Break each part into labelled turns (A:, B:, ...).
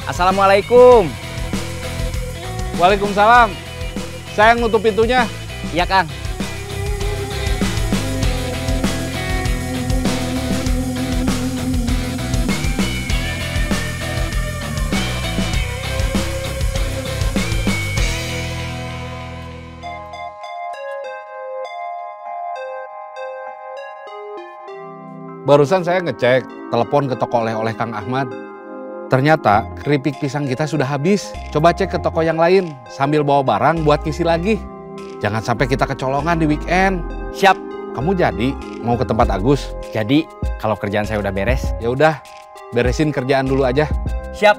A: Assalamualaikum.
B: Waalaikumsalam. Saya yang nutup pintunya.
A: Iya, Kang.
B: Barusan saya ngecek, telepon ke toko oleh-oleh Kang Ahmad. Ternyata keripik pisang kita sudah habis. Coba cek ke toko yang lain sambil bawa barang buat ngisi lagi. Jangan sampai kita kecolongan di weekend.
A: Siap.
B: Kamu jadi mau ke tempat Agus?
A: Jadi, kalau kerjaan saya udah beres.
B: Ya udah, beresin kerjaan dulu aja.
A: Siap.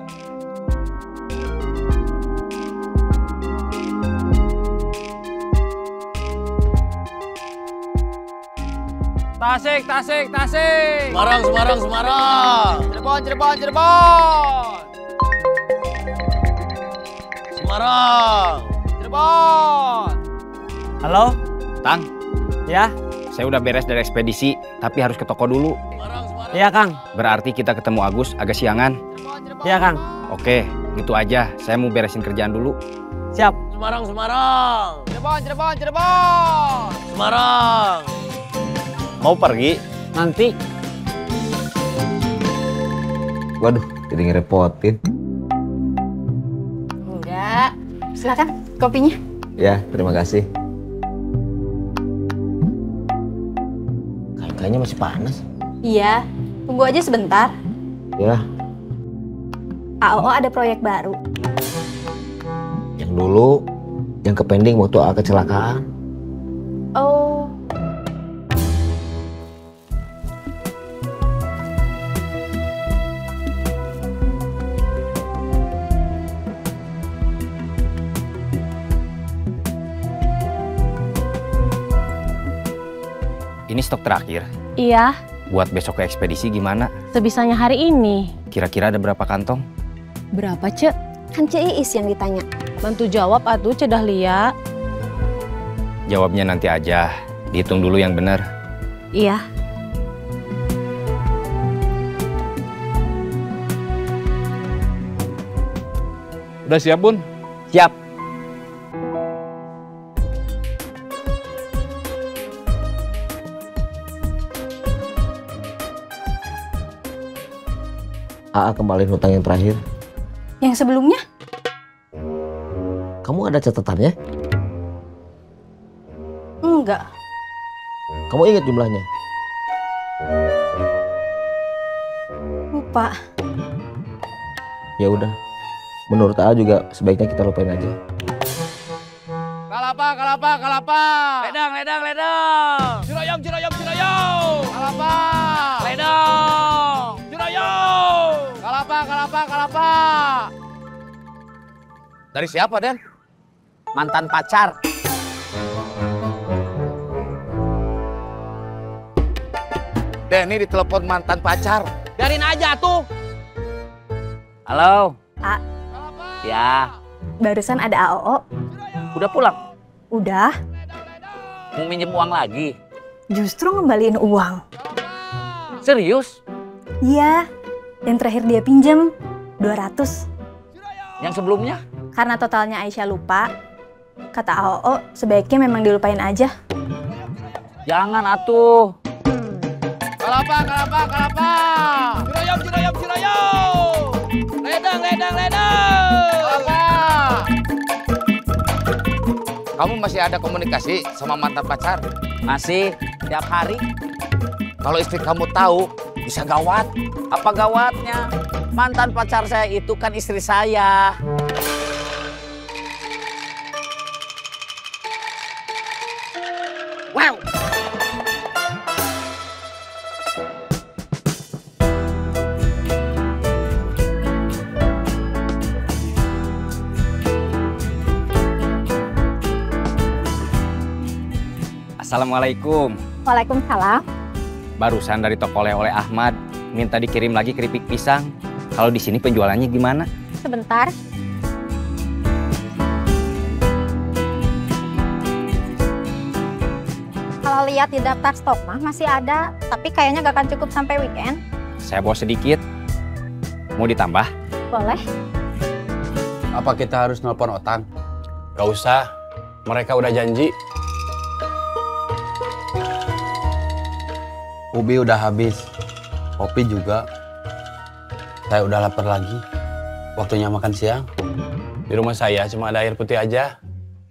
C: Tasik, tasik, tasik.
D: Semarang, Semarang, Semarang.
C: Cirebon, Cirebon, Cirebon.
D: Semarang.
C: Cirebon.
A: Halo? Kang,
C: Ya,
A: saya udah beres dari ekspedisi, tapi harus ke toko dulu.
D: Semarang, Semarang.
C: iya Kang.
A: Berarti kita ketemu Agus agak siangan.
C: Iya Kang.
A: Oke, gitu aja. Saya mau beresin kerjaan dulu.
C: Siap.
D: Semarang, Semarang.
C: Cirebon, Cirebon, Cirebon.
D: Semarang.
A: Mau pergi?
C: Nanti.
E: Waduh, jadi ngerepotin.
F: Enggak. Silakan kopinya.
E: Ya, terima kasih.
D: Kayaknya masih panas.
F: Iya, tunggu aja sebentar.
E: Ya,
F: AOO ada proyek baru.
E: yang dulu, yang kepending waktu kecelakaan.
F: Oh,
A: Ini stok terakhir.
G: Iya,
A: Buat besok ke ekspedisi gimana?
G: sebisanya hari ini.
A: Kira-kira ada berapa kantong?
G: Berapa, Cek?
F: kan Cik Iis yang ditanya.
G: Bantu jawab atuh, Cek Dahlia.
A: Jawabnya nanti aja. Dihitung dulu yang benar.
G: Iya.
B: Udah siap, Bun?
A: Siap.
E: AA kembaliin hutang yang terakhir.
F: Yang sebelumnya?
E: Kamu ada catatannya?
F: Enggak.
E: Kamu ingat jumlahnya?
F: Lupa.
E: Ya udah. Menurut AA juga sebaiknya kita lupain aja.
C: Kalapa, kalapa, kalapa.
D: Ledang, ledang, ledang.
C: Ciroyom, ciroyom, ciroyom. Kalapa.
D: Ledang.
C: Ciroyom. Kalapa, kalapa, kalapa.
D: Dari siapa, Den?
C: Mantan pacar.
D: Den, ini ditelepon mantan pacar.
C: Biarin aja tuh.
A: Halo?
F: A,
A: Ya,
F: barusan ada AOO.
A: udah pulang?
F: Udah,
A: Mau minjem uang lagi?
F: justru ngembaliin uang.
A: Serius?
F: Iya, yang terakhir dia pinjem 200.
A: Yang sebelumnya?
F: Karena totalnya Aisyah lupa, kata AOO sebaiknya memang dilupain aja.
A: Jangan atuh.
C: Kalapa, kalapa, kalapa. Ciroyom, ciroyom, ciroyom. Ledang, ledang, ledang. Kalapa.
D: Kamu masih ada komunikasi sama mantan pacar?
A: Masih tiap hari.
D: Kalau istri kamu tahu, bisa gawat.
A: Apa gawatnya? Mantan pacar saya itu kan istri saya.
D: Wow.
A: Assalamualaikum.
F: Waalaikumsalam.
A: Barusan dari toko oleh-oleh Ahmad. Minta dikirim lagi keripik pisang. Kalau di sini penjualannya gimana?
F: Sebentar. Kalau lihat di daftar stok mah masih ada, tapi kayaknya gak akan cukup sampai weekend.
A: Saya bawa sedikit. Mau ditambah?
G: Boleh.
H: Apa kita harus nelpon Otang? Gak usah, mereka udah janji. Ubi udah habis, kopi juga. Saya udah lapar lagi. Waktunya makan siang. Di rumah saya cuma ada air putih aja.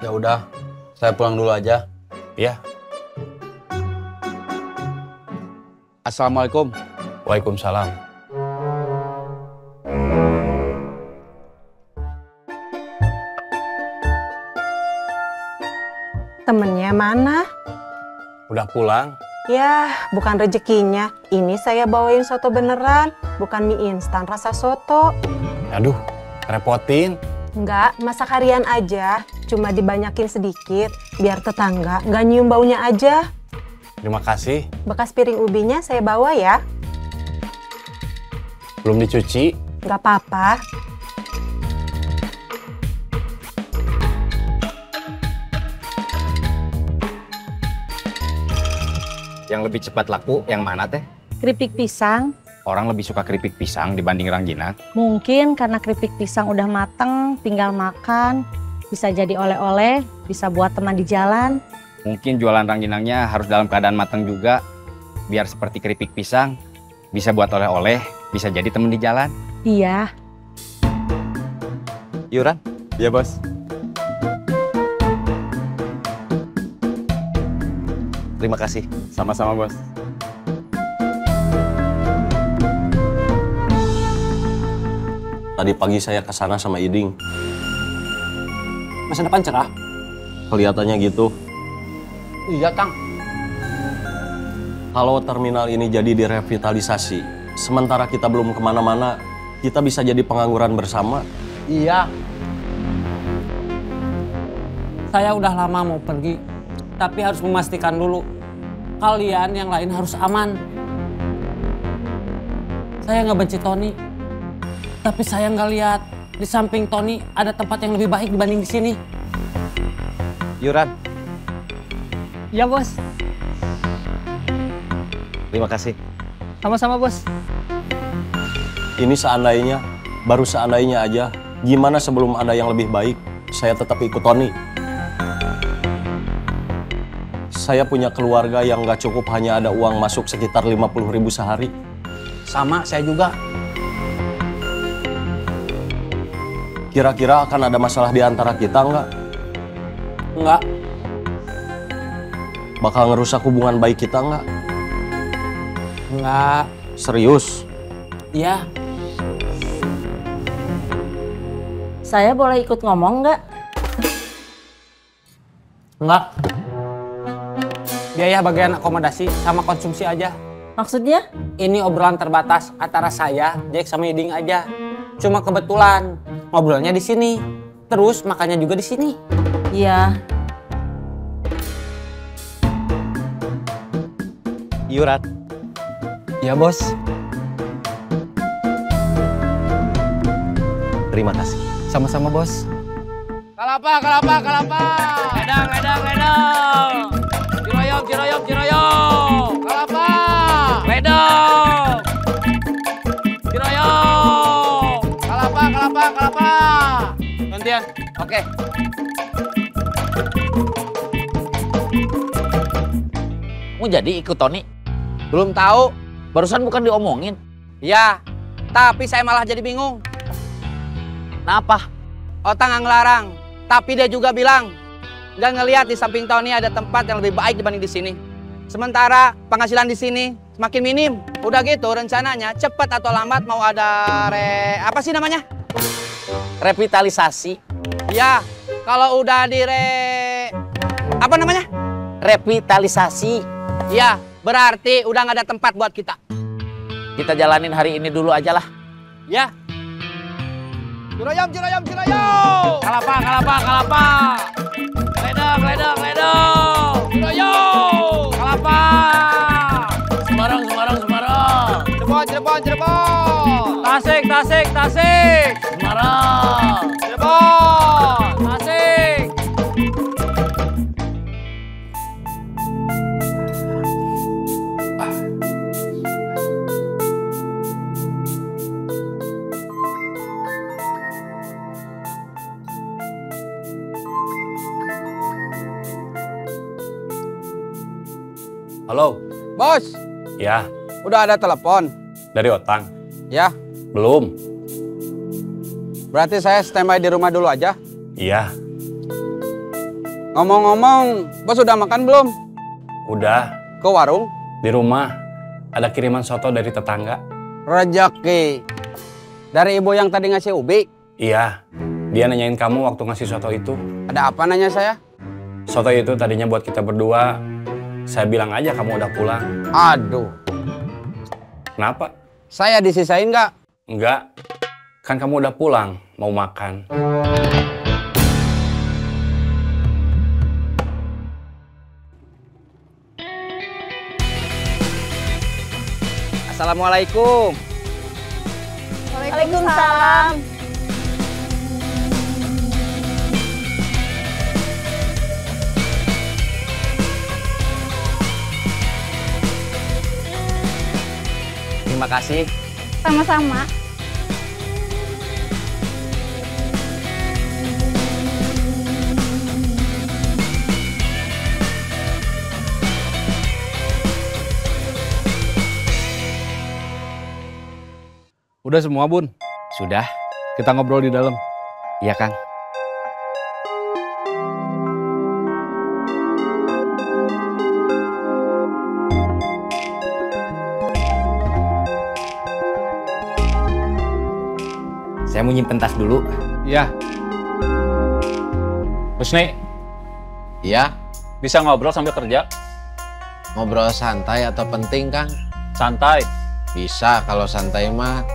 H: Ya udah, saya pulang dulu aja. Ya.
B: Assalamualaikum.
H: Waalaikumsalam.
I: Temennya mana?
H: Udah pulang?
I: Ya, bukan rezekinya. Ini saya bawain soto beneran, bukan mie instan rasa soto.
H: Aduh, repotin.
I: Enggak, masak harian aja. Cuma dibanyakin sedikit, biar tetangga nggak nyium baunya aja.
H: Terima kasih.
I: Bekas piring ubinya saya bawa ya.
H: Belum dicuci?
I: Nggak apa-apa.
A: Yang lebih cepat laku yang mana teh?
G: Keripik pisang.
A: Orang lebih suka keripik pisang dibanding rangginang.
G: Mungkin karena keripik pisang udah mateng, tinggal makan. Bisa jadi oleh-oleh, bisa buat teman di jalan.
A: Mungkin jualan rangginangnya harus dalam keadaan matang juga. Biar seperti keripik pisang, bisa buat oleh-oleh, bisa jadi teman di jalan.
G: Iya.
A: Yuran?
H: Iya, Bos.
A: Terima kasih.
H: Sama-sama, Bos.
J: Tadi pagi saya ke sana sama Iding.
C: Masa depan cerah?
J: Kelihatannya gitu.
C: Iya, Kang.
J: Kalau terminal ini jadi direvitalisasi, sementara kita belum kemana-mana, kita bisa jadi pengangguran bersama.
C: Iya. Saya udah lama mau pergi, tapi harus memastikan dulu. Kalian yang lain harus aman. Saya nggak benci Tony, tapi saya nggak lihat di samping Tony ada tempat yang lebih baik dibanding di sini.
A: Yuran,
C: Ya, Bos.
A: terima kasih.
C: Sama-sama, Bos.
J: Ini seandainya, baru seandainya aja, gimana sebelum ada yang lebih baik, saya tetap ikut Tony. Saya punya keluarga yang nggak cukup hanya ada uang masuk sekitar 50.000 sehari.
C: Sama, saya juga.
J: Kira-kira akan ada masalah di antara kita nggak?
C: Enggak.
J: Bakal ngerusak hubungan baik kita nggak?
C: Enggak.
J: Serius?
C: Iya.
G: Saya boleh ikut ngomong nggak?
C: Enggak. Biaya bagian akomodasi sama konsumsi aja.
G: Maksudnya?
C: Ini obrolan terbatas antara saya, Jack sama Iding aja. Cuma kebetulan ngobrolnya di sini. Terus makannya juga di sini.
G: Iya.
A: Yuran.
C: Iya, Bos.
A: Terima kasih.
C: Sama-sama, Bos.
D: Kalapa, kalapa, kalapa.
C: Ledang, ledang, ledang. Ciroyom, ciroyom, ciroyom.
D: Kalapa.
C: Ledang. Ciroyom.
D: Kalapa, kalapa, kalapa.
C: Gantian.
D: Oke.
K: Kamu jadi ikut Tony?
D: Belum tahu.
K: Barusan bukan diomongin.
D: Ya, tapi saya malah jadi bingung.
K: Kenapa?
D: Otang nggak ngelarang, tapi dia juga bilang nggak ngelihat di samping Tony ada tempat yang lebih baik dibanding di sini. Sementara penghasilan di sini semakin minim. Udah gitu rencananya cepat atau lambat mau ada apa sih namanya?
K: Revitalisasi.
D: Ya, kalau udah apa namanya?
K: Revitalisasi.
D: Ya, berarti udah nggak ada tempat buat kita.
K: Kita jalanin hari ini dulu aja lah.
D: Ya. Ciroyom, ciroyom, ciroyom.
C: Kalapa, kalapa, kalapa. Ledang, ledang, ledang. Ciroyom. Kalapa. Semarang, Semarang, Semarang.
D: Cirebon, Cirebon, Cirebon.
C: Tasik, Tasik, Tasik. Semarang.
D: Cirebon.
C: Tasik.
H: Halo.
C: Bos,
H: Ya,
C: udah ada telepon?
H: dari Otang.
C: Ya,
H: Belum.
C: berarti saya standby di rumah dulu aja.
H: Iya,
C: Ngomong-ngomong, bos udah makan belum?
H: udah.
C: Ke warung?
H: Di rumah ada kiriman soto dari tetangga.
C: Rejeki. Dari ibu yang tadi ngasih ubi?
H: Iya, dia nanyain kamu waktu ngasih soto itu.
C: Ada apa nanya saya?
H: Soto itu tadinya buat kita berdua. Saya bilang aja kamu udah pulang.
C: Aduh,
H: Kenapa?
C: saya disisain nggak?
H: Enggak. Kan kamu udah pulang, mau makan.
D: Assalamualaikum.
F: Waalaikumsalam.
D: Terima kasih.
F: Sama-sama.
B: Udah semua, Bun.
A: Sudah?
B: Kita ngobrol di dalam.
A: Iya, Kang. Saya mau nyimpen tas dulu.
B: Iya.
L: Husni,
M: Iya,
L: bisa ngobrol sambil kerja?
M: ngobrol santai atau penting, Kang?
L: Santai.
M: Bisa kalau santai mah.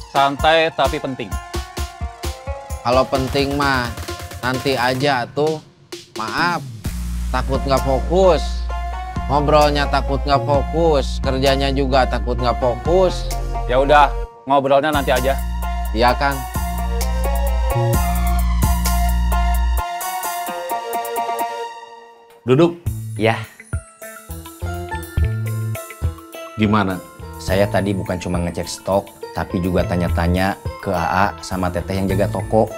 L: Santai tapi penting.
M: Kalau penting mah nanti aja tuh. Maaf, takut nggak fokus. Ngobrolnya takut nggak fokus, kerjanya juga takut nggak fokus.
L: Ya udah, ngobrolnya nanti aja.
M: Iya, Kang.
B: Duduk.
A: Ya,
B: Gimana?
A: saya tadi bukan cuma ngecek stok, tapi juga tanya-tanya ke AA sama Teteh yang jaga toko.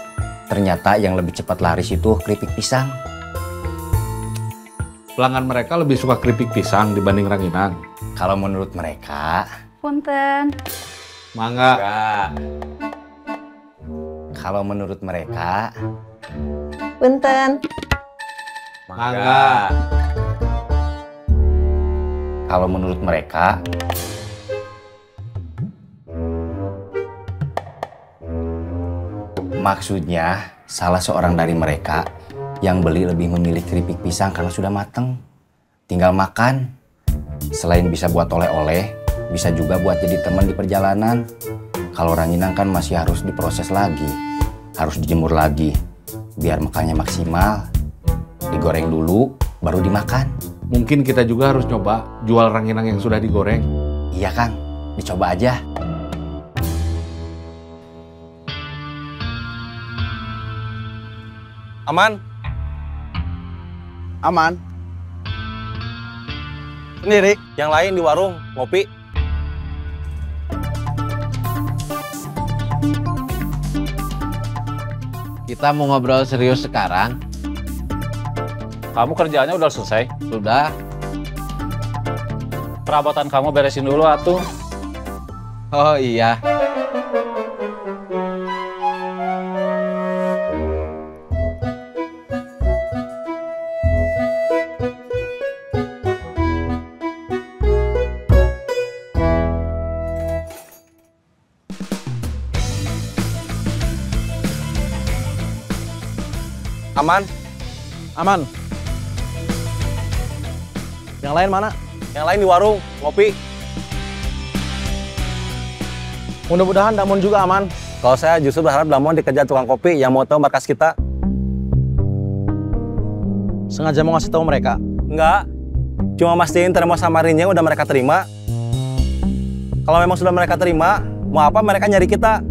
A: Ternyata yang lebih cepat laris itu keripik pisang.
B: Pelanggan mereka lebih suka keripik pisang dibanding ranginang.
A: Kalau menurut mereka,
F: Punten.
B: Mangga.
A: kalau menurut mereka,
I: Punten.
B: Mangga.
A: kalau menurut mereka, maksudnya salah seorang dari mereka yang beli lebih memilih keripik pisang karena sudah mateng. Tinggal makan. Selain bisa buat oleh-oleh, bisa juga buat jadi teman di perjalanan. Kalau ranginang kan masih harus diproses lagi, harus dijemur lagi, biar makannya maksimal. Digoreng dulu, baru dimakan.
B: Mungkin kita juga harus coba jual ranginang yang sudah digoreng.
A: Iya Kang, dicoba aja.
J: Aman?
C: Aman.
J: Sendiri, yang lain di warung, ngopi.
M: Kita mau ngobrol serius sekarang.
L: Kamu kerjaannya udah selesai?
M: Sudah.
L: Perabotan kamu beresin dulu atuh.
M: Oh iya.
J: Aman?
C: Aman. Yang lain mana?
J: Yang lain di warung, ngopi.
C: Mudah-mudahan Damon juga aman.
J: Kalau saya justru berharap Damon dikejar tukang kopi yang mau tahu markas kita.
C: Sengaja mau ngasih tahu mereka.
J: Enggak. Cuma mastiin terima samarinnya udah mereka terima. Kalau memang sudah mereka terima, mau apa mereka nyari kita?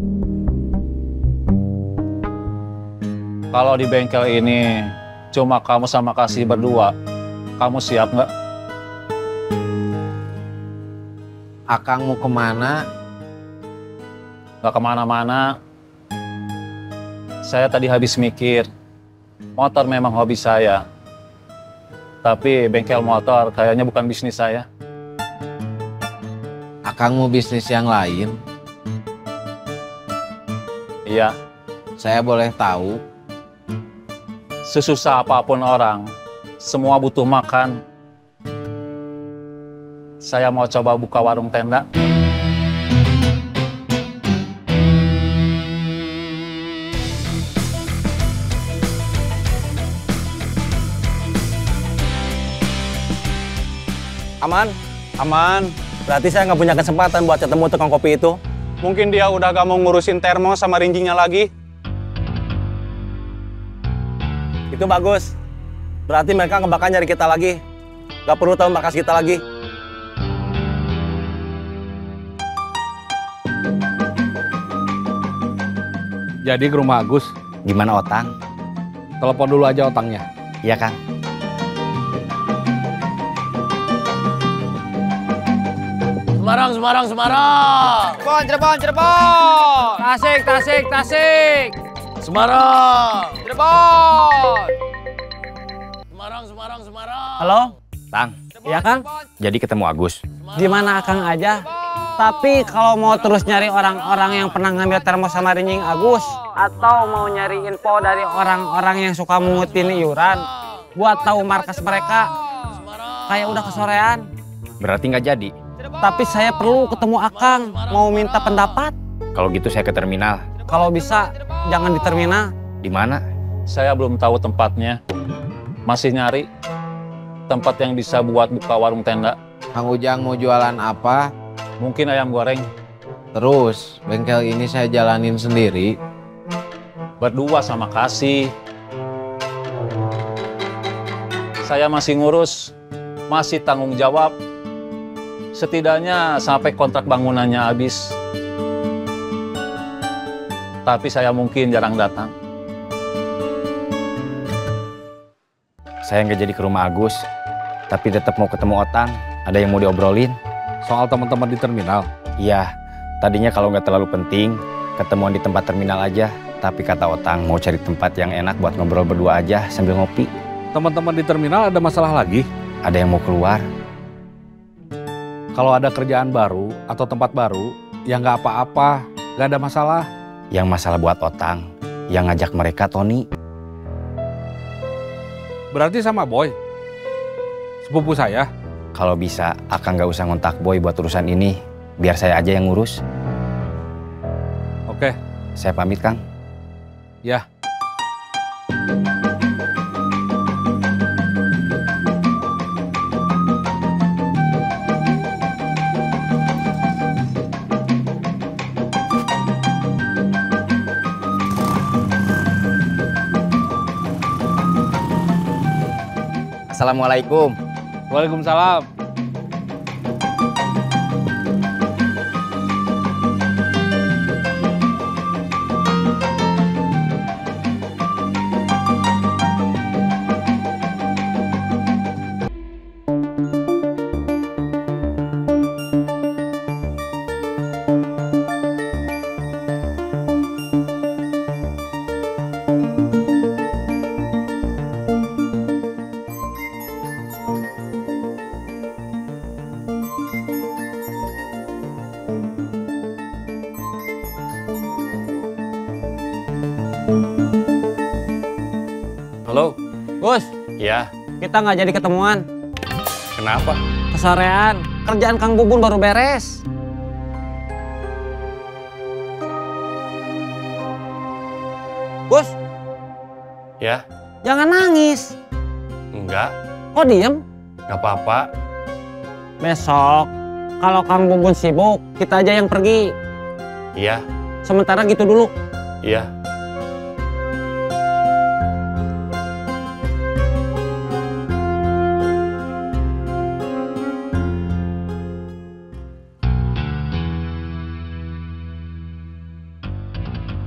L: Kalau di bengkel ini cuma kamu sama Kasih berdua, kamu siap nggak?
M: Akang mau kemana?
L: Nggak kemana-mana. Saya tadi habis mikir, motor memang hobi saya. Tapi bengkel motor kayaknya bukan bisnis saya.
M: Akang mau bisnis yang lain?
L: Iya.
M: Saya boleh tahu?
L: Sesusah apapun orang, semua butuh makan. Saya mau coba buka warung tenda.
H: Aman? Aman. Berarti saya nggak punya kesempatan buat ketemu tukang kopi itu.
N: Mungkin dia udah gak mau ngurusin termo sama rinjingnya lagi.
H: Itu bagus. Berarti mereka nggak bakal nyari kita lagi. Gak perlu tahu markas kita lagi.
B: Jadi ke rumah Agus.
A: Gimana Otang?
B: Telepon dulu aja Otangnya.
A: Iya Kang.
K: Semarang, Semarang, Semarang.
D: Cirebon, Cirebon, Cirebon.
C: Tasik, Tasik, Tasik.
K: Semarang.
D: Cirebon.
K: Semarang, Semarang, Semarang.
C: Halo?
A: Tang,
C: Iya Kang?
A: jadi ketemu Agus.
C: Gimana Kang aja? Tapi kalau mau terus nyari orang-orang yang pernah ngambil termos sama rinjing Agus, atau mau nyari info dari orang-orang yang suka mengutin iuran, buat tahu markas mereka, kayak udah kesorean.
A: Berarti nggak jadi.
C: Tapi saya perlu ketemu Akang, mau minta pendapat.
A: Kalau gitu saya ke terminal.
C: Kalau bisa, jangan di terminal.
A: Di mana?
L: Saya belum tahu tempatnya. Masih nyari tempat yang bisa buat buka warung tenda.
M: Kang Ujang mau jualan apa?
L: Mungkin ayam goreng.
M: Terus, bengkel ini saya jalanin sendiri.
L: Berdua sama Kasih. Saya masih ngurus, masih tanggung jawab. Setidaknya sampai kontrak bangunannya habis. Tapi saya mungkin jarang datang.
A: Saya nggak jadi ke rumah Agus, tapi tetap mau ketemu Otang. Ada yang mau diobrolin?
B: Soal teman-teman di terminal?
A: Iya, tadinya kalau nggak terlalu penting, ketemuan di tempat terminal aja. Tapi kata Otang mau cari tempat yang enak buat ngobrol berdua aja sambil ngopi.
B: Teman-teman di terminal ada masalah lagi?
A: Ada yang mau keluar.
B: Kalau ada kerjaan baru atau tempat baru, ya nggak apa-apa, nggak ada masalah.
A: Yang masalah buat Otang, yang ngajak mereka Tony.
B: Berarti sama Boy? Sepupu saya?
A: Kalau bisa, Akang nggak usah ngontak Boy buat urusan ini. Biar saya aja yang ngurus.
B: Oke.
A: Saya pamit, Kang.
B: Ya.
A: Assalamualaikum.
B: Waalaikumsalam.
C: Halo? Gus?
H: Iya.
C: Kita nggak jadi ketemuan.
H: Kenapa?
C: Kesorean. Kerjaan Kang Bubun baru beres. Gus?
H: Ya?
C: Jangan nangis.
H: Enggak.
C: Kok diem?
H: Gak apa-apa.
C: Besok, kalau Kang Bubun sibuk, kita aja yang pergi.
H: Iya.
C: Sementara gitu dulu.
H: Iya.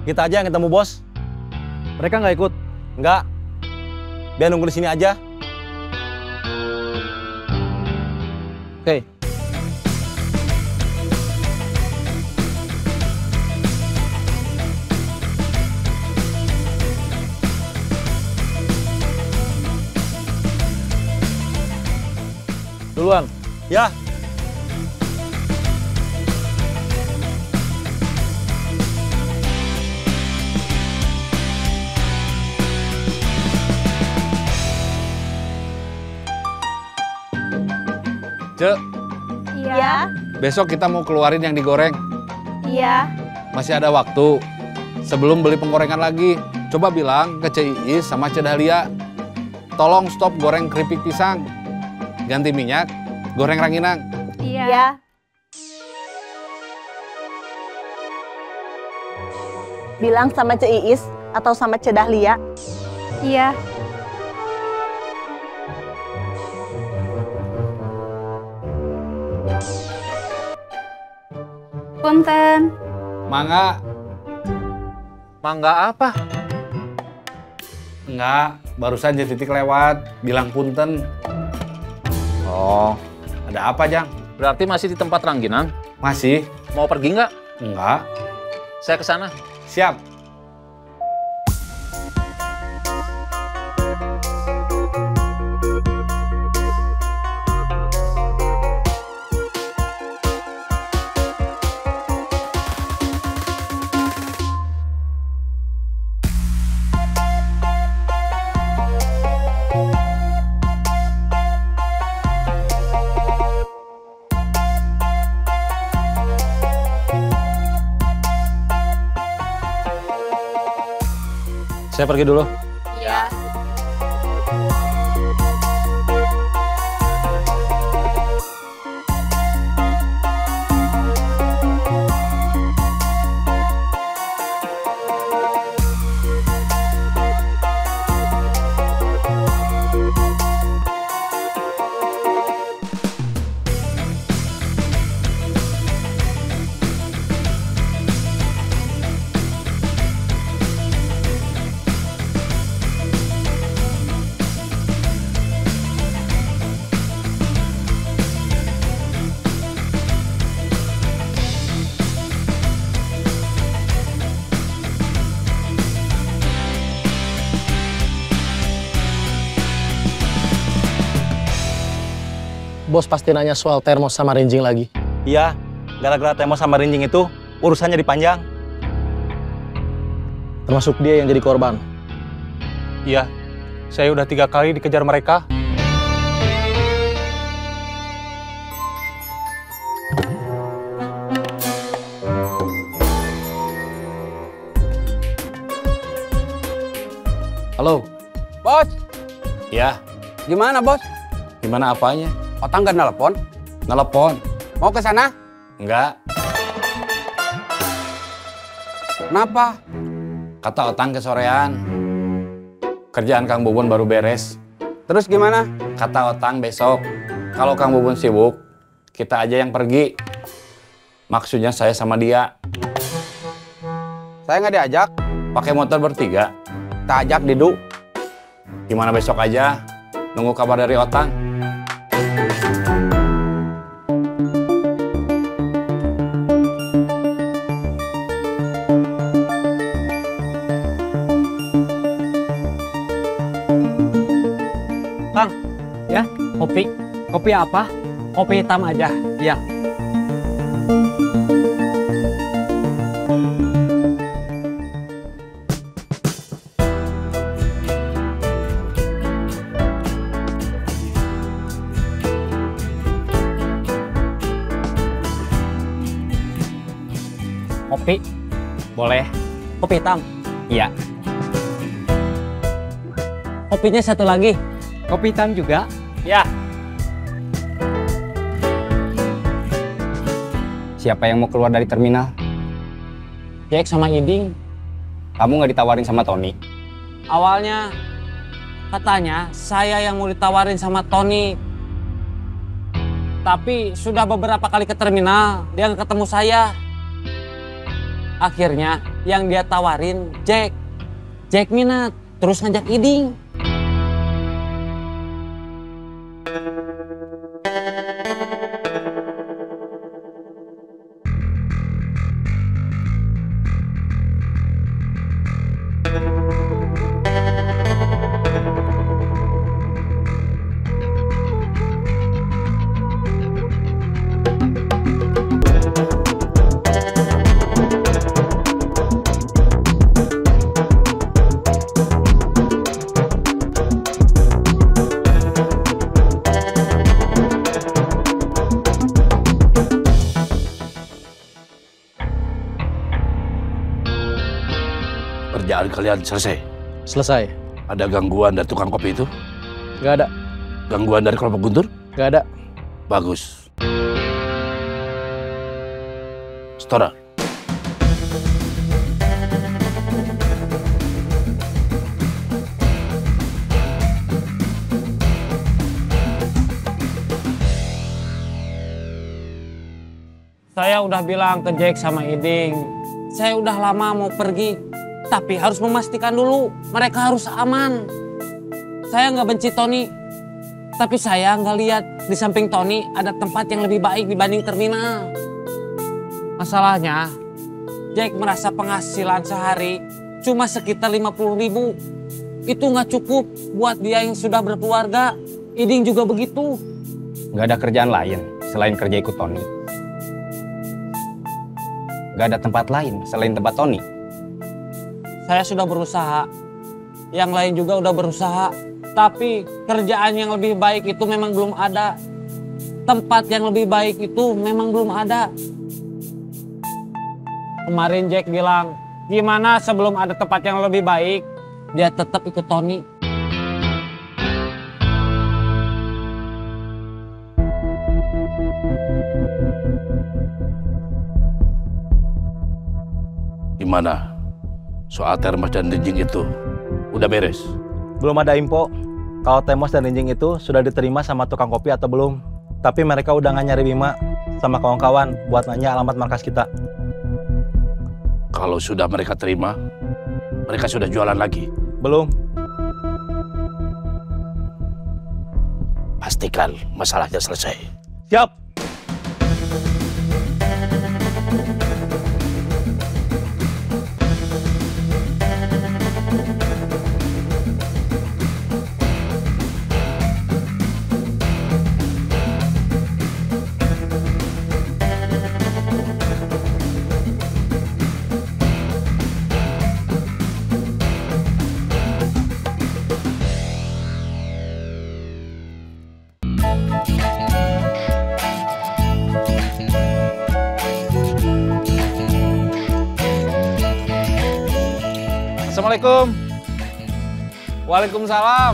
H: Kita aja yang ketemu bos.
B: Mereka nggak ikut?
H: Nggak. Biar nunggu di sini aja.
C: Oke.
J: Ya.
B: Cek,
F: Iya.
B: besok kita mau keluarin yang digoreng.
F: Iya.
B: Masih ada waktu. Sebelum beli penggorengan lagi, coba bilang ke Cik Iis sama Cik Dahlia. Tolong stop goreng keripik pisang. Ganti minyak, goreng ranginang.
F: Iya.
O: Bilang sama Cik Iis atau sama Cik Dahlia.
F: Iya. Punten.
B: Mangga.
L: Mangga apa?
B: Enggak, barusan Jeng Titik lewat, bilang punten.
L: Oh,
B: ada apa, Jang?
L: Berarti masih di tempat rangginang?
B: Masih.
L: Mau pergi nggak?
B: Enggak.
L: Saya ke sana.
B: Siap.
L: Saya pergi dulu.
F: Iya.
J: Bos pasti nanya soal termos sama rinjing lagi.
P: Iya, gara-gara termos sama rinjing itu urusannya dipanjang.
J: Termasuk dia yang jadi korban.
N: Iya, saya udah 3 kali dikejar mereka.
B: Halo.
D: Bos.
B: Ya.
D: Gimana, Bos?
B: Gimana apanya?
D: Otang nggak nelpon?
B: Nelpon.
D: Mau ke sana?
B: Enggak.
D: Kenapa?
B: Kata Otang kesorean. Kerjaan Kang Bubun baru beres.
D: Terus gimana?
B: Kata Otang besok. Kalau Kang Bubun sibuk, kita aja yang pergi. Maksudnya saya sama dia.
D: Saya nggak diajak.
B: Pakai motor bertiga.
D: Kita ajak Didu.
B: Gimana besok aja? Nunggu kabar dari Otang.
C: Kang, ya, kopi. Kopi apa? Kopi hitam aja. Iya. Kopi. Boleh. Kopi hitam? Iya. Kopinya satu lagi. Kopi hitam juga? Ya.
Q: Siapa yang mau keluar dari terminal?
C: Jack sama Iding.
Q: Kamu nggak ditawarin sama Tony?
C: Awalnya katanya saya yang mau ditawarin sama Tony. Tapi sudah beberapa kali ke terminal, dia nggak ketemu saya. Akhirnya yang dia tawarin Jack. Jack minat, terus ngajak Iding.
R: Kerjaan kalian selesai?
P: Selesai.
R: Ada gangguan dari tukang kopi itu?
P: Nggak ada.
R: Gangguan dari kelompok Guntur?
P: Nggak ada.
R: Bagus. Setoran.
C: Saya udah bilang ke Jack sama Iding, saya udah lama mau pergi, tapi harus memastikan dulu mereka harus aman. Saya nggak benci Tony, tapi saya nggak lihat di samping Tony ada tempat yang lebih baik dibanding terminal. Masalahnya, Jack merasa penghasilan sehari cuma sekitar 50.000. Itu nggak cukup buat dia yang sudah berkeluarga. Iding juga begitu.
Q: Nggak ada kerjaan lain selain kerja ikut Tony. Nggak ada tempat lain selain tempat Tony.
C: Saya sudah berusaha. Yang lain juga udah berusaha. Tapi kerjaan yang lebih baik itu memang belum ada. Tempat yang lebih baik itu memang belum ada. Kemarin Jack bilang, gimana sebelum ada tempat yang lebih baik, dia tetap ikut Tony.
R: Gimana? Soal termos dan rinjing itu udah beres?
P: Belum ada info kalau termos dan rinjing itu sudah diterima sama tukang kopi atau belum. Tapi mereka udah nggak nyari Bima sama kawan-kawan buat nanya alamat markas kita.
R: Kalau sudah mereka terima, mereka sudah jualan lagi?
P: Belum.
R: Pastikan masalahnya selesai.
P: Siap.
B: Assalamualaikum. Waalaikumsalam.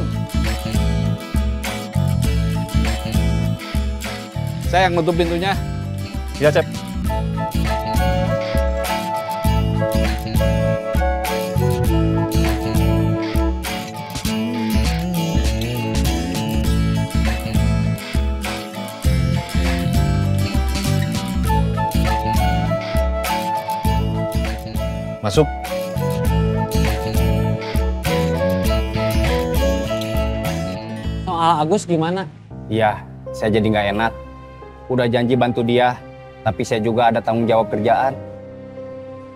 B: Saya yang nutup pintunya.
P: Ya, Cep.
B: Masuk.
C: Soal Agus gimana?
Q: Iya, saya jadi nggak enak. Udah janji bantu dia, tapi saya juga ada tanggung jawab kerjaan.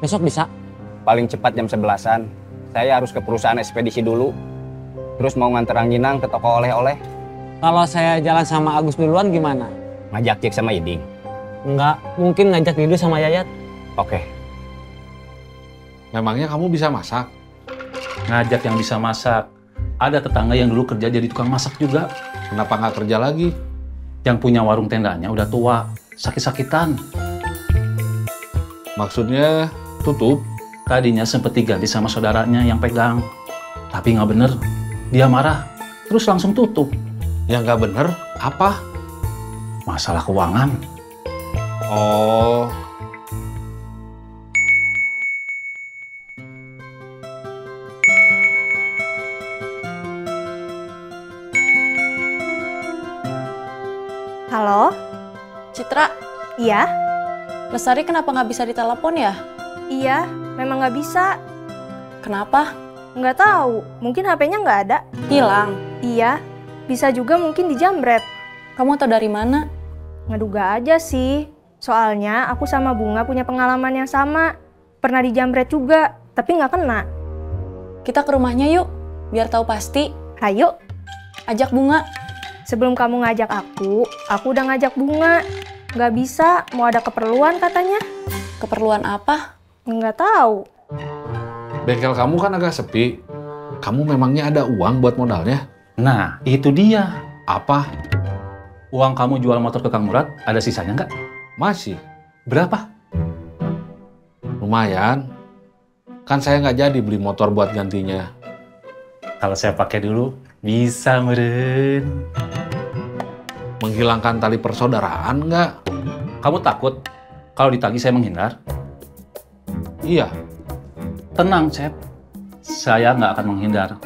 C: Besok bisa?
Q: Paling cepat jam 11-an. Saya harus ke perusahaan ekspedisi dulu. Terus mau nganter ranginang ke toko oleh-oleh.
C: Kalau saya jalan sama Agus duluan gimana?
Q: Ngajak Jack sama Iding?
C: Enggak, mungkin ngajak Didu sama Yayat.
Q: Oke.
B: Memangnya kamu bisa masak?
S: Ngajak yang bisa masak. Ada tetangga yang dulu kerja jadi tukang masak juga.
B: Kenapa nggak kerja lagi?
S: Yang punya warung tendanya udah tua, sakit-sakitan.
B: Maksudnya tutup?
S: Tadinya sempet diganti sama saudaranya yang pegang. Tapi nggak bener, dia marah, terus langsung tutup.
B: Yang nggak bener apa?
S: Masalah keuangan.
B: Oh.
F: Halo?
T: Citra?
F: Iya?
T: Lestari kenapa nggak bisa ditelepon ya?
F: Iya, memang nggak bisa.
T: Kenapa?
F: Nggak tahu, mungkin HP-nya nggak ada.
T: Hilang?
F: Iya, bisa juga mungkin dijamret.
T: Kamu tahu dari mana?
F: Ngeduga aja sih. Soalnya aku sama Bunga punya pengalaman yang sama. Pernah dijamret juga, tapi nggak kena.
T: Kita ke rumahnya yuk, biar tahu pasti.
F: Ayo.
T: Ajak Bunga.
F: Sebelum kamu ngajak aku udah ngajak Bunga. Nggak bisa, mau ada keperluan katanya.
T: Keperluan apa?
F: Nggak tahu.
B: Bengkel kamu kan agak sepi. Kamu memangnya ada uang buat modalnya?
S: Nah, itu dia.
B: Apa?
S: Uang kamu jual motor ke Kang Murad, ada sisanya nggak?
B: Masih.
S: Berapa?
B: Lumayan. Kan saya nggak jadi beli motor buat gantinya.
S: Kalau saya pakai dulu, bisa meren.
B: Menghilangkan tali persaudaraan nggak?
S: Kamu takut kalau ditagih saya menghindar?
B: Iya.
S: Tenang, Cep. Saya nggak akan menghindar.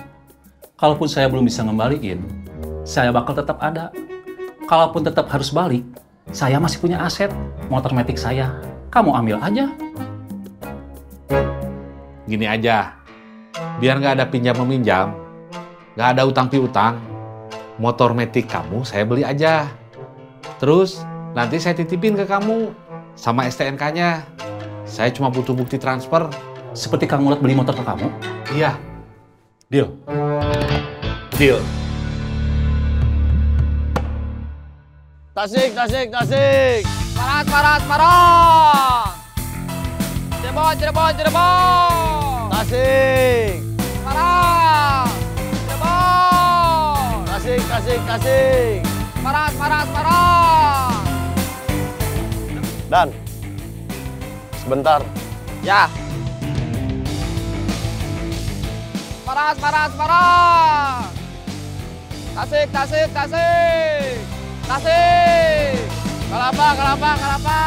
S: Kalaupun saya belum bisa ngembaliin, saya bakal tetap ada. Kalaupun tetap harus balik, saya masih punya aset, motor matic saya. Kamu ambil aja.
B: Gini aja, biar nggak ada pinjam-meminjam, nggak ada utang piutang, motor matic kamu saya beli aja. Terus nanti saya titipin ke kamu sama STNK-nya. Saya cuma butuh bukti transfer.
S: Seperti Kang Murad beli motor ke kamu?
B: Iya.
S: Deal.
B: Deal.
K: Tasik, tasik, tasik.
D: Semarang, Semarang, Semarang. Cirebon, Cirebon, Cirebon.
K: Tasik.
D: Semarang. Cirebon.
K: Tasik, tasik, tasik.
D: Semarang, Semarang, Semarang.
J: Dan, sebentar.
D: Ya. Semarang, Semarang, Semarang. Tasik, tasik, tasik. Tasik. Kalapa, kalapa, kalapa.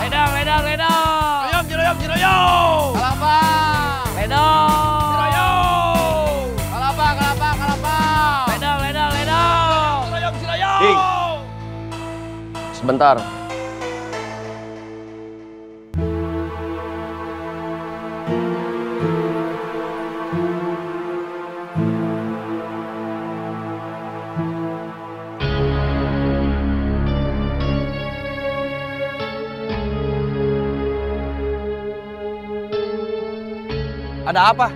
K: Ledang, ledang, ledang. Ciroyom, ciroyom, ciroyom.
D: Kalapa.
K: Ledang. Ciroyom.
D: Kalapa, kalapa, kalapa.
K: Ledang, ledang, ledang. Ciroyom, ciroyom.
J: Ding. Sebentar.
D: Ada apa?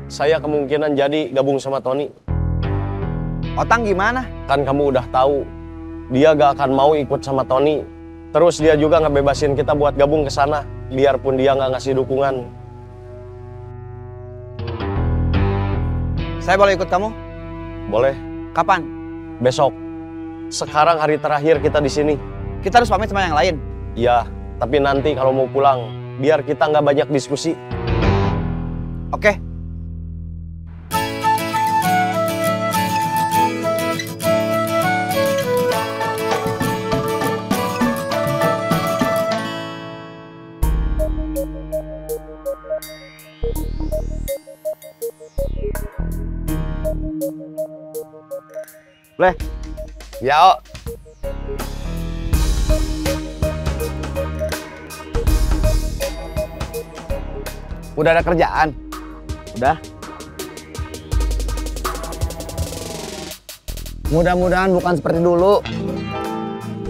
J: Saya kemungkinan jadi gabung sama Tony.
D: Otang gimana?
J: Kan kamu udah tahu, dia gak akan mau ikut sama Tony. Terus dia juga ngebebasin kita buat gabung ke sana, biarpun dia nggak ngasih dukungan.
D: Saya boleh ikut kamu?
J: Boleh.
D: Kapan?
J: Besok. Sekarang hari terakhir kita di sini.
D: Kita harus pamit sama yang lain.
J: Iya, tapi nanti kalau mau pulang, biar kita nggak banyak diskusi.
D: Oke.
J: Boleh? Ya, oh.
D: Udah ada kerjaan?
J: Udah.
E: Mudah-mudahan bukan seperti dulu.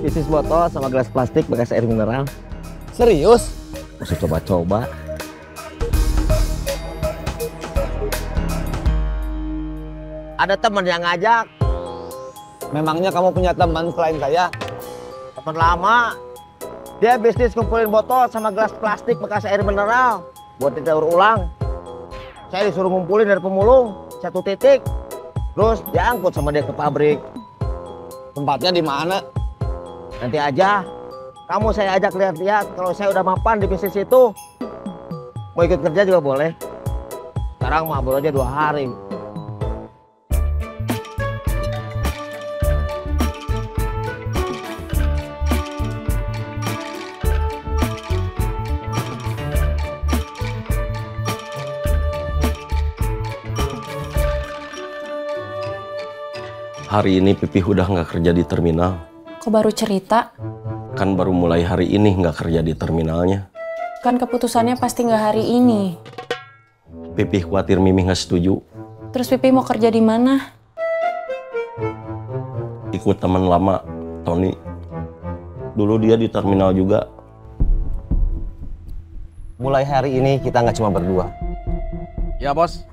E: Bisnis botol sama gelas plastik bekas air mineral.
D: Serius?
E: Mesti coba-coba.
D: Ada teman yang ngajak. Memangnya kamu punya teman selain saya?
E: Teman lama. Dia bisnis kumpulin botol sama gelas plastik bekas air mineral buat didaur ulang. Saya disuruh ngumpulin dari pemulung 1 titik, terus diangkut sama dia ke pabrik.
D: Tempatnya di mana?
E: Nanti aja. Kamu saya ajak lihat-lihat kalau saya udah mapan di bisnis itu. Mau ikut kerja juga boleh. Sekarang mah baru aja 2 hari.
J: Hari ini Pipih udah nggak kerja di terminal.
T: Kok baru cerita?
J: Kan baru mulai hari ini nggak kerja di terminalnya.
T: Kan keputusannya pasti nggak hari ini.
J: Pipih khawatir Mimi nggak setuju.
T: Terus Pipi mau kerja di mana?
J: Ikut teman lama, Tony. Dulu dia di terminal juga.
E: Mulai hari ini kita nggak cuma berdua.
H: Ya, Bos.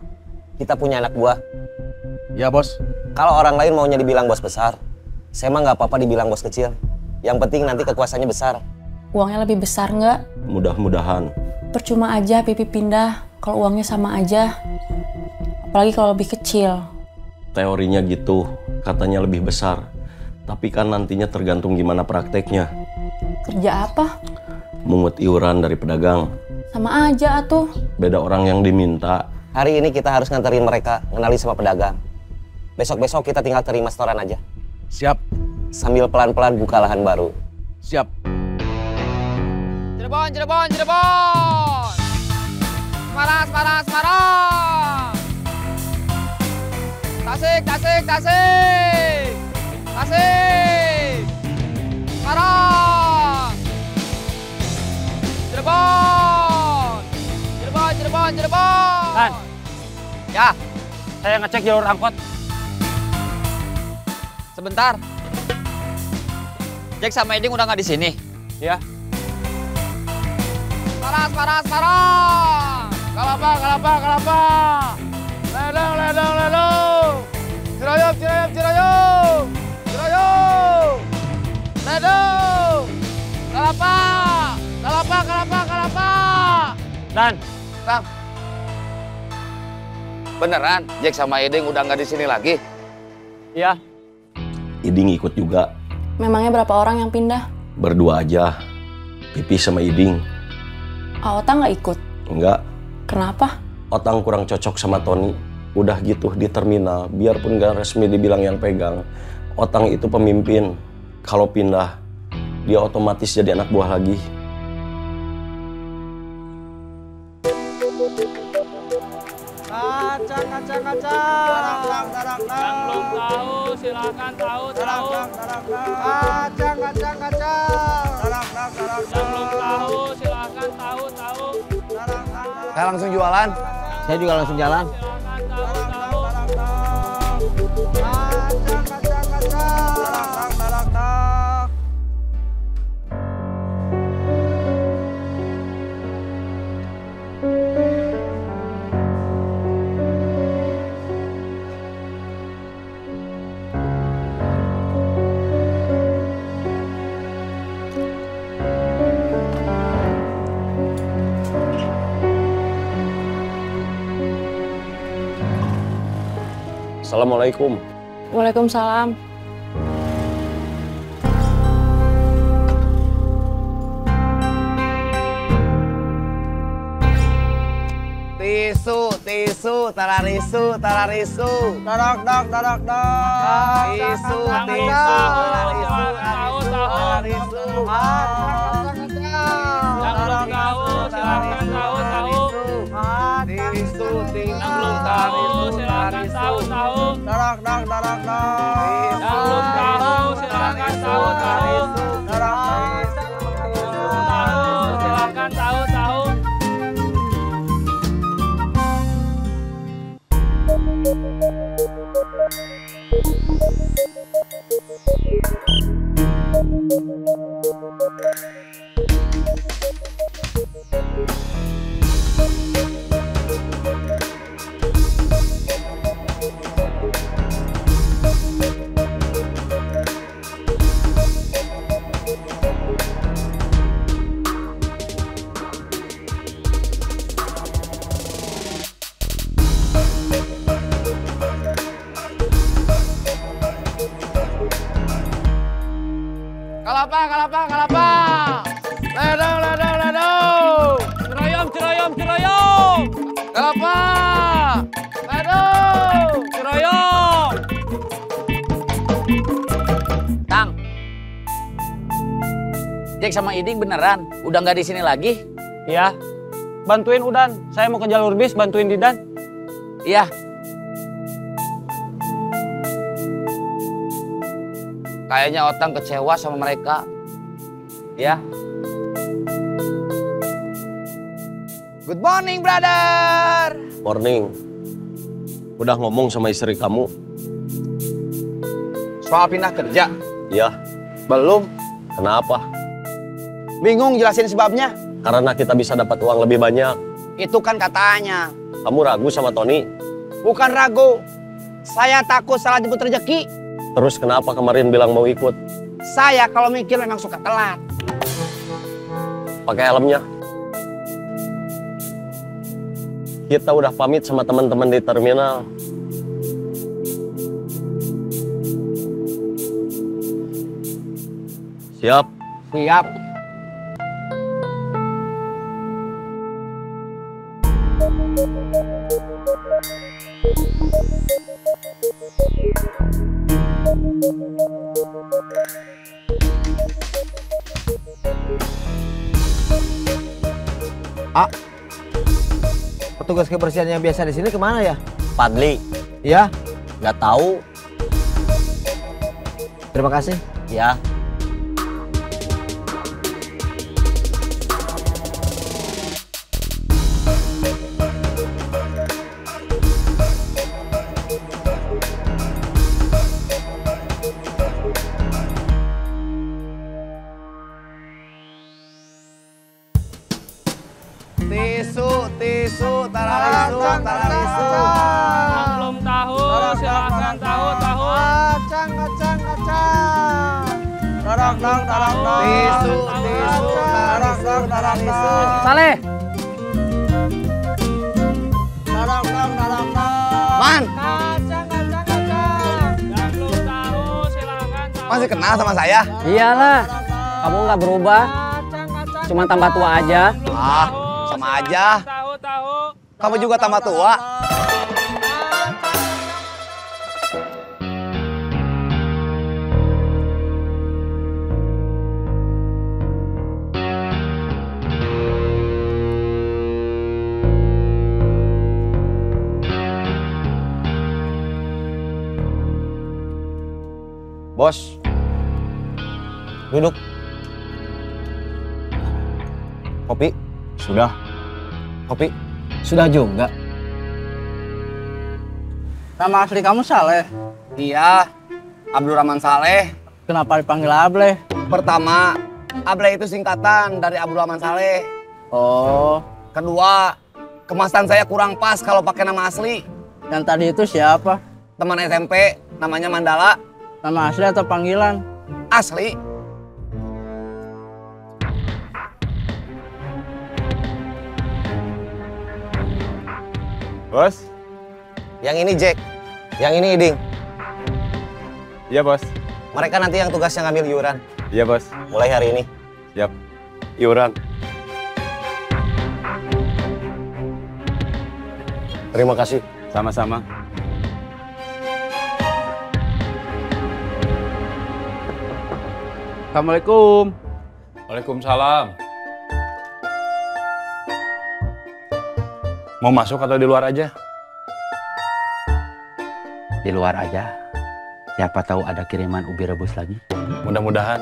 E: Kita punya anak buah.
H: Ya, Bos.
E: Kalau orang lain maunya dibilang bos besar, saya mah nggak apa-apa dibilang bos kecil. Yang penting nanti kekuasaannya besar.
T: Uangnya lebih besar nggak?
J: Mudah-mudahan.
T: Percuma aja Pipi pindah kalau uangnya sama aja. Apalagi kalau lebih kecil.
J: Teorinya gitu, katanya lebih besar. Tapi kan nantinya tergantung gimana prakteknya.
T: Kerja apa?
J: Mungut iuran dari pedagang.
T: Sama aja atuh.
J: Beda orang yang diminta.
D: Hari ini kita harus nganterin mereka, ngenali sama pedagang. Besok-besok kita tinggal terima setoran aja.
R: Siap.
D: Sambil pelan-pelan buka lahan baru.
R: Siap.
K: Cirebon, Cirebon, Cirebon. Semarang, Semarang, Semarang. Tasik, Tasik, Tasik. Tasik. Semarang. Cirebon. Cirebon, Cirebon, Cirebon.
C: Dan,
D: ya,
C: saya ngecek jalur angkot.
K: Sebentar. Jack sama Eding udah nggak di sini.
C: Ya.
K: Semarang, Semarang, Semarang. Kalapa, Kalapa, Kalapa. Ledong, ledong, ledong. Ciroyom, Ciroyom, Ciroyom. Ciroyom. Ledong. Kalapa. Kalapa, Kalapa, Kalapa.
C: Dan,
K: Bang. Beneran, Jack sama Eding udah nggak di sini lagi?
C: iya.
J: Iding ikut juga.
T: Memangnya berapa orang yang pindah?
J: Berdua aja. Pipih sama Iding.
T: Otang nggak ikut?
J: Enggak.
T: Kenapa?
J: Otang kurang cocok sama Tony. Udah gitu di terminal, biarpun gak resmi dibilang yang pegang. Otang itu pemimpin. Kalau pindah, dia otomatis jadi anak buah lagi.
K: Kacang, kacang, kacang. Yang belum tahu silakan tahu. Kacang, kacang, kacang. Yang belum tahu silakan tahu.
D: saya langsung jualan.
E: Saya juga langsung jalan.
J: Assalamualaikum.
T: Waalaikumsalam.
D: Tisu, tisu, tararisu, tararisu. Dodok, dok, dodok, dok. Tisu, tisu, tararisu, tararisu.
K: Yang belum tahu silakan tahu.
D: Tisu, tisu,
K: Yang belum tahu silakan tahu.
D: Dodok, dok, dodok, dok.
K: Yang belum tahu silakan tahu. Silakan tahu. Kalapa, kalapa, kalapa. Ledong, ledong, ledong. Ciroyom, ciroyom, ciroyom. Kalapa. Ledong. Ciroyom.
M: Tang. Jack sama Iding beneran udah nggak di sini lagi?
C: Iya. Bantuin Udan. Saya mau ke jalur bis, bantuin Didan.
M: Iya.
D: Kayaknya Otang kecewa sama mereka. Ya. Good morning, brother.
J: Morning. Udah ngomong sama istri kamu?
D: Soal pindah kerja?
J: Iya.
D: Belum.
J: Kenapa?
D: Bingung jelasin sebabnya.
J: Karena kita bisa dapat uang lebih banyak.
D: Itu kan katanya.
J: Kamu ragu sama Tony?
D: Bukan ragu. Saya takut salah jemput rezeki.
J: Terus kenapa kemarin bilang mau ikut?
D: Saya kalau mikir memang suka telat.
J: Pakai helmnya. Kita udah pamit sama teman-teman di terminal. Siap?
D: Siap.
E: Petugas kebersihan yang biasa di sini kemana ya?
U: Padli.
E: Iya?
U: Nggak tahu.
E: Terima kasih.
U: Ya.
K: Tisu, tararisu. Yang belum tahu, silakan tahu. Kacang. Tisu, tararisu.
C: Saleh.
D: Man,
K: Yang belum tahu, silakan tahu.
D: masih kenal sama saya?
C: Iyalah, kamu nggak berubah. Cuma tambah tua aja.
D: Ah, sama aja. Kamu juga tambah tua.
U: Bos. Duduk. Kopi?
C: Sudah.
U: Kopi?
C: Sudah juga.
D: Nama asli kamu Saleh? Iya, Abdurrahman Saleh.
C: Kenapa dipanggil Ableh?
D: Pertama, Ableh itu singkatan dari Abdurrahman Saleh.
C: Oh.
D: Kedua, kemasan saya kurang pas kalau pakai nama asli.
C: Yang tadi itu siapa?
D: Teman SMP, namanya Mandala.
C: Nama asli atau panggilan?
D: Asli.
N: Bos?
U: Yang ini Jack. Yang ini Iding.
N: Iya, Bos.
U: Mereka nanti yang tugasnya ngambil iuran.
N: Iya, Bos.
U: Mulai hari ini.
N: Siap. Iuran.
U: Terima kasih.
N: Sama-sama.
B: Assalamualaikum.
R: Waalaikumsalam.
J: Mau masuk atau di luar aja?
H: Di luar aja. Siapa tahu ada kiriman ubi rebus lagi.
J: Mudah-mudahan.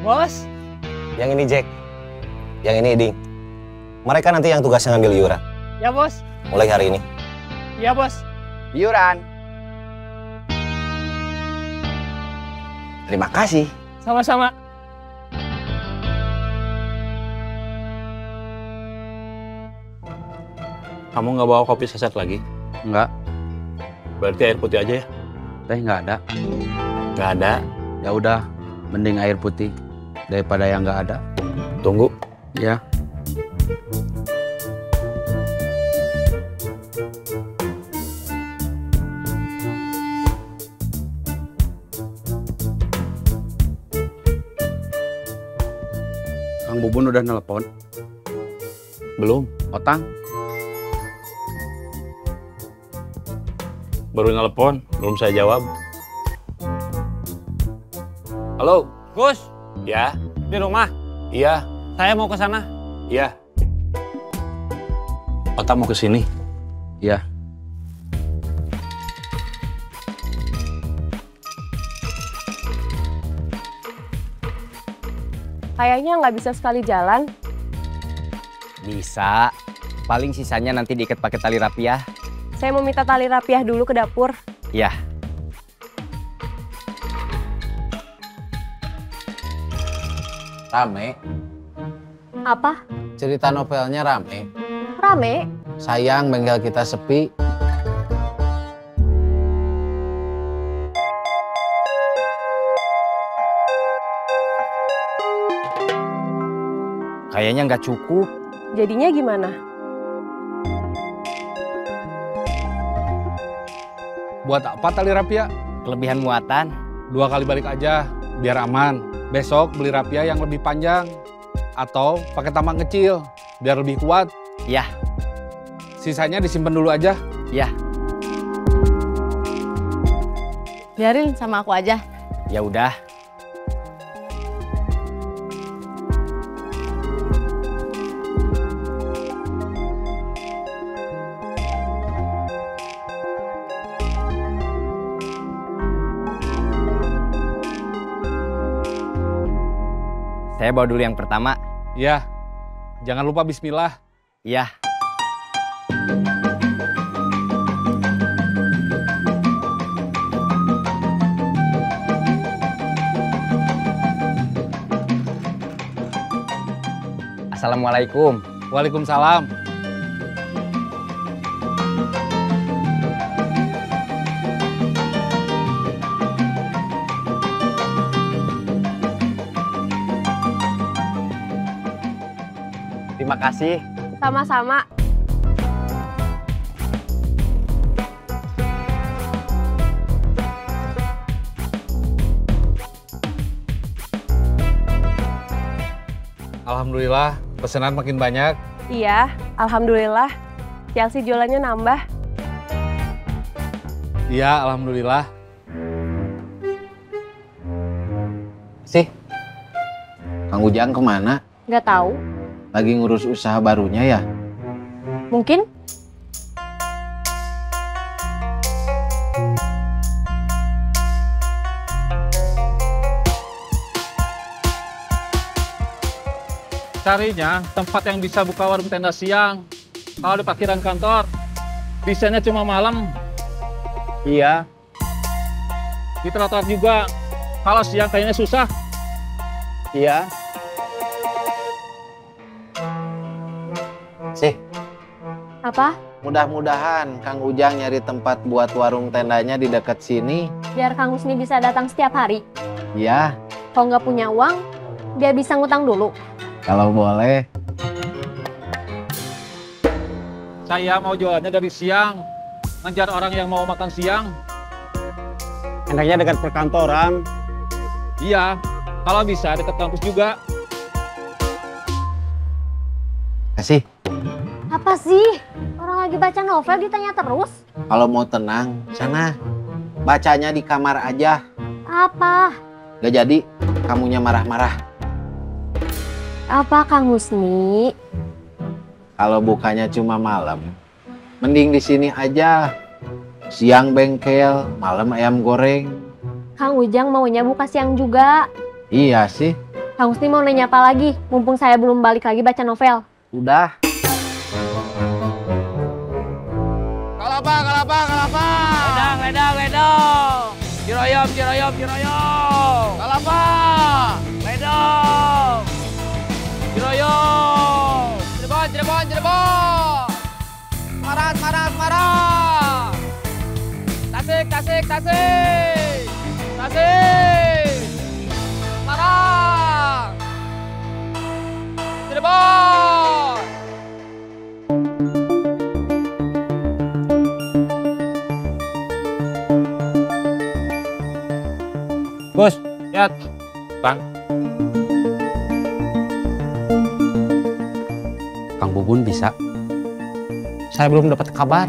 C: Bos.
U: Yang ini Jack. Yang ini Iding. Mereka nanti yang tugasnya ngambil iuran.
C: Ya, Bos.
U: Mulai hari ini.
C: Ya, Bos.
D: Iuran.
U: Terima kasih.
C: Sama-sama.
J: Kamu nggak bawa kopi saset lagi?
H: Enggak.
J: Berarti air putih aja ya?
H: Teh nggak ada.
J: Nggak ada.
H: Ya udah, mending air putih daripada yang nggak ada.
J: Tunggu.
H: Ya.
J: Kang Bubun udah nelpon? Belum.
H: Otang?
J: Baru nelpon, belum saya jawab. Halo?
C: Gus.
J: Ya?
C: Di rumah?
J: Iya.
C: Saya mau ke sana.
J: Iya. Otang mau ke sini?
H: Iya.
O: Kayaknya nggak bisa sekali jalan.
Q: Bisa. Paling sisanya nanti diikat pakai tali rapiah.
O: Saya mau minta tali rapiah dulu ke dapur.
Q: Ya.
M: Rame.
O: Apa?
M: Cerita novelnya rame.
O: Rame?
M: Sayang bengkel kita sepi.
Q: Kayaknya nggak cukup.
O: Jadinya gimana?
B: Buat apa tali rapia?
Q: Kelebihan muatan.
B: 2 kali balik aja, biar aman. Besok beli rapia yang lebih panjang. Atau pakai tambang kecil, biar lebih kuat.
Q: Ya.
B: Sisanya disimpan dulu aja.
Q: Ya.
T: Biarin sama aku aja.
Q: Ya udah. Saya bawa dulu yang pertama.
B: Iya. Jangan lupa bismillah.
Q: Iya. Assalamualaikum.
B: Waalaikumsalam.
Q: Terima kasih.
O: Sama-sama.
B: Alhamdulillah, pesanan makin banyak.
O: Iya, alhamdulillah. Chelsea jualannya nambah.
B: Iya, alhamdulillah.
M: Sih, Kang Ujang kemana?
O: Nggak tahu.
M: Lagi ngurus usaha barunya ya?
O: Mungkin.
L: Carinya tempat yang bisa buka warung tenda siang. Kalau di parkiran kantor, bisanya cuma malam.
Q: Iya.
L: Di trotoar juga. Kalau siang kayaknya susah.
Q: Iya.
M: Sih,
O: Apa?
M: mudah-mudahan Kang Ujang nyari tempat buat warung tendanya di dekat sini.
O: Biar Kang Husni bisa datang setiap hari.
M: Ya,
O: Kalau nggak punya uang, biar bisa ngutang dulu.
M: kalau boleh.
L: Saya mau jualannya dari siang. Ngejar orang yang mau makan siang.
Q: Enaknya dekat perkantoran.
L: Iya, kalau bisa dekat kampus juga.
M: Kasih,
O: Apa sih? Orang lagi baca novel ditanya terus.
M: kalau mau tenang, sana. Bacanya di kamar aja.
O: Apa?
M: Gak jadi, kamunya marah-marah.
O: Apa Kang Husni?
M: Kalau bukanya cuma malam, mending di sini aja. Siang bengkel, malam ayam goreng.
O: Kang Ujang maunya buka siang juga.
M: Iya sih,
O: Kang Husni mau nanya apa lagi? Mumpung saya belum balik lagi baca novel.
M: udah.
K: Kalapa, kalapa, kalapa. Ledang, ledang, ledang. Ciroyom, ciroyom, ciroyom. Kalapa. Ledang. Ciroyom. Cirebon, Cirebon, Cirebon. Semarang, Semarang, Semarang. Tasik, Tasik, Tasik. Tasik. Semarang. Cirebon.
Q: Gus,
L: lihat. Bang.
Q: Kang Bubun bisa. Saya belum dapat kabar.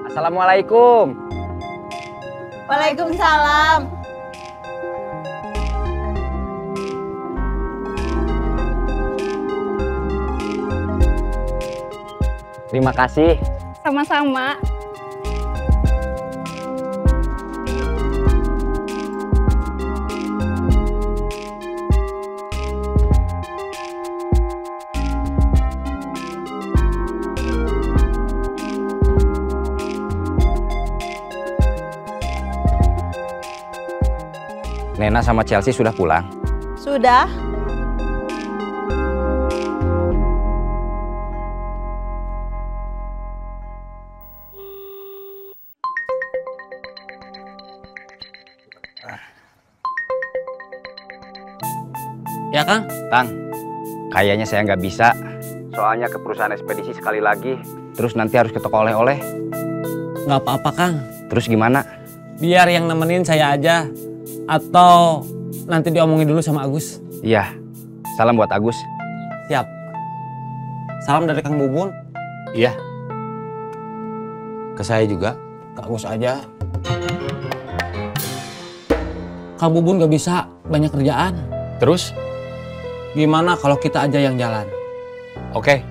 Q: Assalamualaikum.
O: Waalaikumsalam.
Q: Terima kasih.
O: Sama-sama.
Q: Nena sama Chelsea sudah pulang.
O: Sudah.
C: Ya Kang?
Q: Kang, kayaknya saya nggak bisa. Soalnya ke perusahaan ekspedisi sekali lagi. Terus nanti harus ke toko oleh-oleh.
C: Nggak apa-apa Kang.
Q: Terus gimana?
C: Biar yang nemenin saya aja. Atau nanti diomongin dulu sama Agus.
Q: Iya, salam buat Agus.
C: Siap. Salam dari Kang Bubun.
H: Iya. Ke saya juga.
C: Kak Agus aja. Kang Bubun gak bisa, banyak kerjaan.
H: Terus?
C: Gimana kalau kita aja yang jalan?
H: Oke.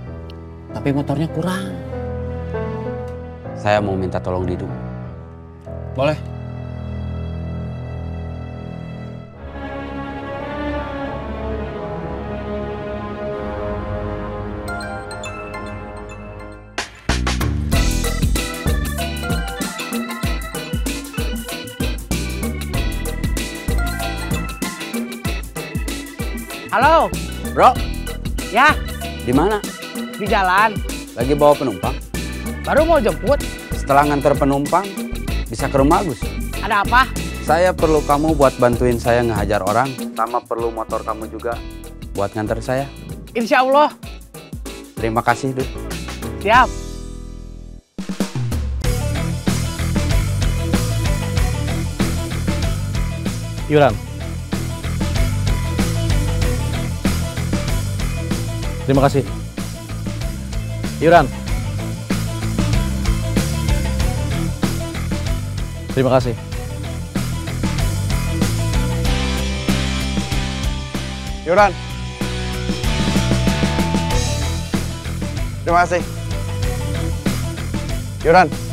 C: Tapi motornya kurang.
H: Saya mau minta tolong Didu.
C: Boleh.
D: Halo,
H: Bro.
D: ya
H: Di mana?
D: di jalan.
H: Lagi bawa penumpang.
D: Baru mau jemput.
H: Setelah nganter penumpang, bisa ke rumah Agus.
D: Ada apa?
H: Saya perlu kamu buat bantuin saya ngehajar orang. Sama perlu motor kamu juga buat nganter saya.
D: Insya Allah.
H: Terima kasih, Dud.
D: Siap.
P: Yuran. Terima kasih. Yuran. Terima kasih.
N: Yuran. Terima kasih. Yuran.